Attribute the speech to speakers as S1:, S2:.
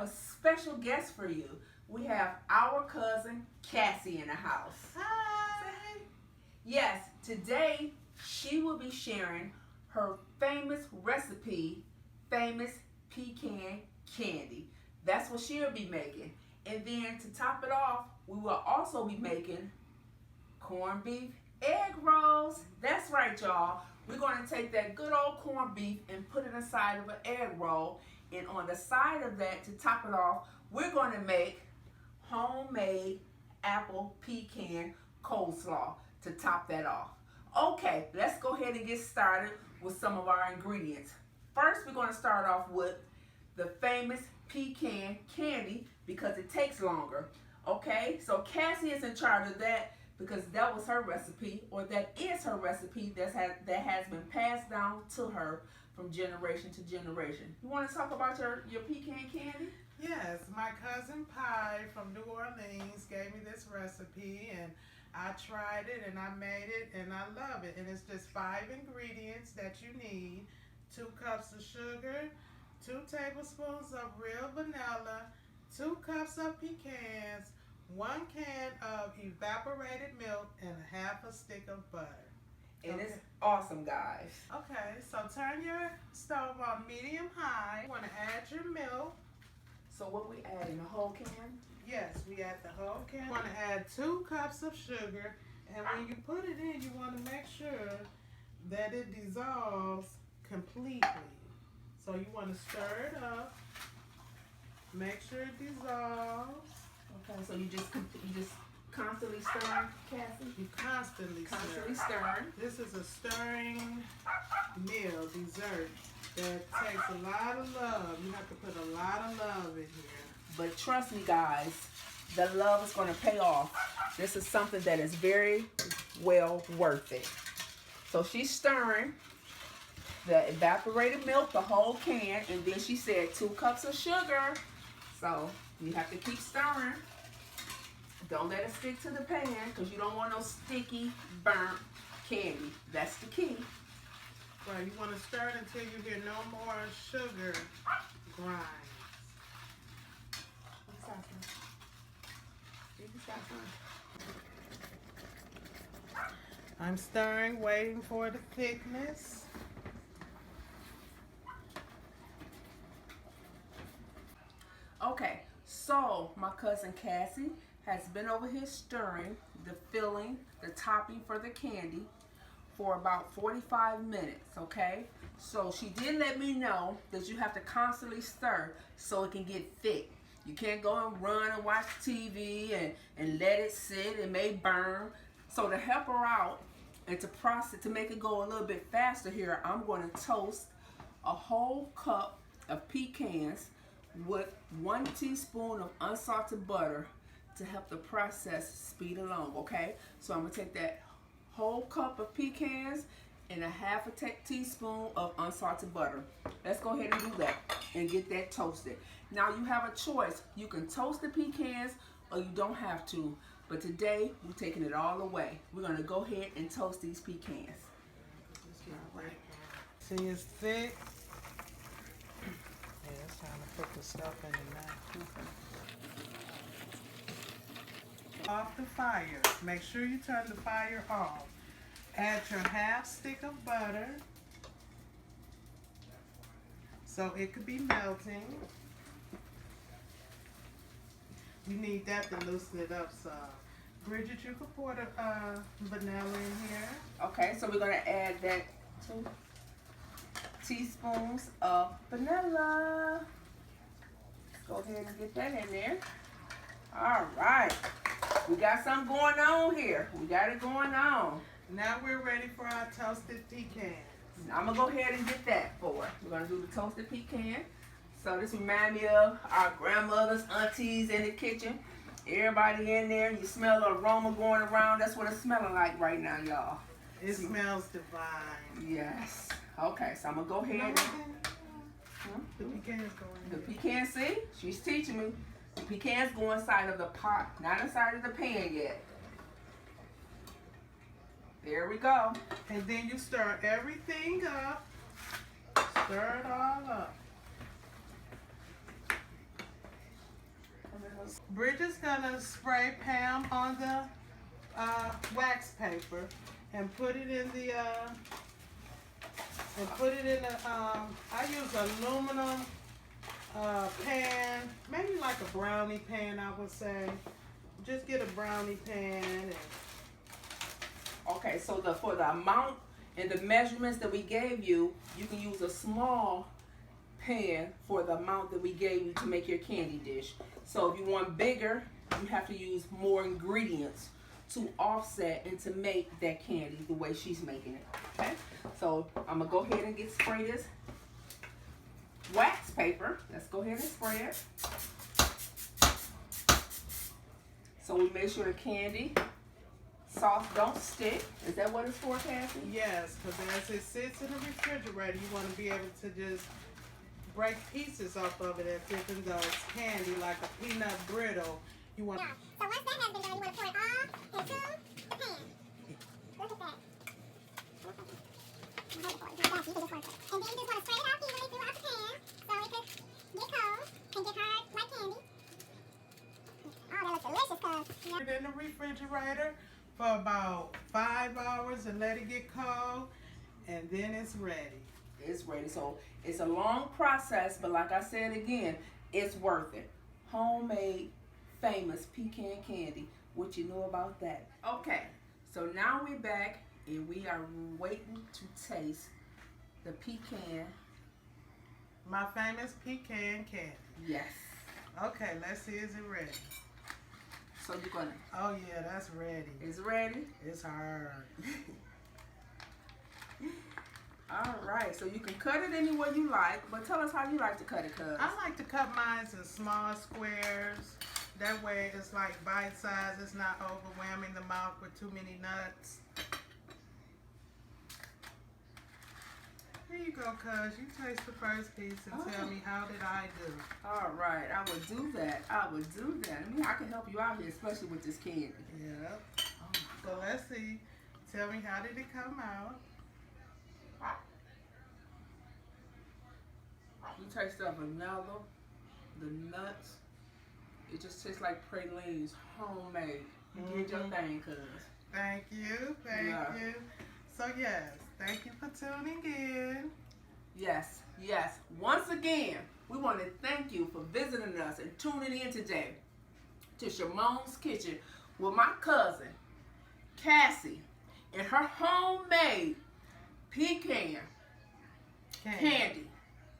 S1: have a special guest for you. We have our cousin Cassie in the house.
S2: Hi.
S1: Yes, today she will be sharing her famous recipe, famous pecan candy. That's what she'll be making. And then to top it off, we will also be making corned beef egg rolls. That's right, y'all. We're going to take that good old corned beef and put it inside of an egg roll. And on the side of that, to top it off, we're going to make homemade apple pecan coleslaw to top that off. Okay, let's go ahead and get started with some of our ingredients. First, we're going to start off with the famous pecan candy because it takes longer. Okay, so Cassie is in charge of that because that was her recipe, or that is her recipe that has been passed down to her from generation to generation. You want to talk about your pecan candy?
S2: Yes, my cousin Pie from New Orleans gave me this recipe, and I tried it and I made it and I love it. And it's just 5 ingredients that you need: 2 cups of sugar, 2 tablespoons of real vanilla, 2 cups of pecans, 1 can of evaporated milk, and half a stick of butter.
S1: And it's awesome, guys.
S2: Okay, so turn your stove on medium high. You want to add your milk.
S1: So what we add in the whole can?
S2: Yes, we add the whole can. You want to add 2 cups of sugar, and when you put it in, you want to make sure that it dissolves completely. So you want to stir it up. Make sure it dissolves.
S1: Okay, so you just constantly stir, Cassie?
S2: You constantly
S1: stir.
S2: This is a stirring meal, dessert, that takes a lot of love. You have to put a lot of love in here.
S1: But trust me, guys, the love is going to pay off. This is something that is very well worth it. So she's stirring the evaporated milk, the whole can, and then she said 2 cups of sugar. So you have to keep stirring. Don't let it stick to the pan because you don't want no sticky, burnt candy. That's the key.
S2: Right, you want to stir it until you hear no more sugar grinds. I'm stirring, waiting for the thickness.
S1: Okay, so my cousin Cassie has been over here stirring the filling, the topping for the candy for about 45 minutes, okay? So she did let me know that you have to constantly stir so it can get thick. You can't go and run and watch TV and let it sit. It may burn. So to help her out and to make it go a little bit faster here, I'm going to toast a whole cup of pecans with 1 teaspoon of unsalted butter to help the process speed along, okay? So I'm going to take that whole cup of pecans and a half a teaspoon of unsalted butter. Let's go ahead and do that and get that toasted. Now you have a choice. You can toast the pecans or you don't have to. But today we're taking it all away. We're going to go ahead and toast these pecans.
S2: All right. See, it's thick. Yeah, it's time to put the stuff in it now. Off the fire. Make sure you turn the fire off. Add your half stick of butter so it could be melting. You need that to loosen it up some. Bridget, you could pour the vanilla in here.
S1: Okay, so we're going to add that 2 teaspoons of vanilla. Let's go ahead and get that in there. All right. We got something going on here. We got it going on.
S2: Now we're ready for our toasted pecans.
S1: I'm going to go ahead and get that for her. We're going to do the toasted pecan. So this reminds me of our grandmothers, aunties in the kitchen. Everybody in there. You smell the aroma going around. That's what it's smelling like right now, y'all.
S2: It smells divine.
S1: Yes. Okay, so I'm going to go ahead and...
S2: The pecans go in
S1: The
S2: here.
S1: pecan, see? She's teaching me. The pecans go inside of the pot, not inside of the pan yet. There we go.
S2: And then you stir everything up. Stir it all up. Bridget's gonna spray Pam on the wax paper and put it in the I use aluminum pan, maybe like a brownie pan, I would say. Just get a brownie pan. And
S1: Okay, so for the amount and the measurements that we gave you, you can use a small pan for the amount that we gave you to make your candy dish. So if you want bigger, you have to use more ingredients to offset and to make that candy the way she's making it. Okay, so I'm gonna go ahead and spray this wax paper. Let's go ahead and spray it. So we make sure the candy sauce don't stick. Is that what it's for, Cassie?
S2: yes, because as it sits in the refrigerator, you want to be able to just break pieces off of it as if it goes candy, like a peanut brittle. You want.
S3: Yeah. So once that has been done, you want to pour it all into the pan. Look at that. You can just want to spray it out evenly throughout the pan so it could get cold and get hard like candy. Oh, that looks delicious, cuz. Yeah.
S2: Put it in the refrigerator for about 5 hours and let it get cold, and then it's ready.
S1: It's ready. So it's a long process, but like I said again, it's worth it. Homemade, famous pecan candy. What you know about that? Okay, so now we're back and we are waiting to taste the pecan.
S2: My famous pecan candy.
S1: Yes.
S2: Okay, let's see, is it ready?
S1: So you're gonna.
S2: Oh yeah, that's ready.
S1: It's ready.
S2: It's hard.
S1: All right, so you can cut it any way you like, but tell us how you like to cut it, cuz.
S2: I like to cut mine in small squares. That way it's like bite size. It's not overwhelming the mouth with too many nuts. Here you go, cuz. You taste the first piece and tell me how did I do.
S1: All right, I would do that. I would do that. I mean, I can help you out here, especially with this candy.
S2: Yeah.
S1: Oh,
S2: So let's see. Tell me how did it come out.
S1: you taste the vanilla, the nuts. It just tastes like pralines, homemade. You did your thing, cuz.
S2: Thank you. Thank
S1: Yeah.
S2: you. So yes, thank you for tuning in.
S1: Yes, yes. Once again, we want to thank you for visiting us and tuning in today to Sharmone's Kitchen with my cousin, Cassie, and her homemade pecan candy.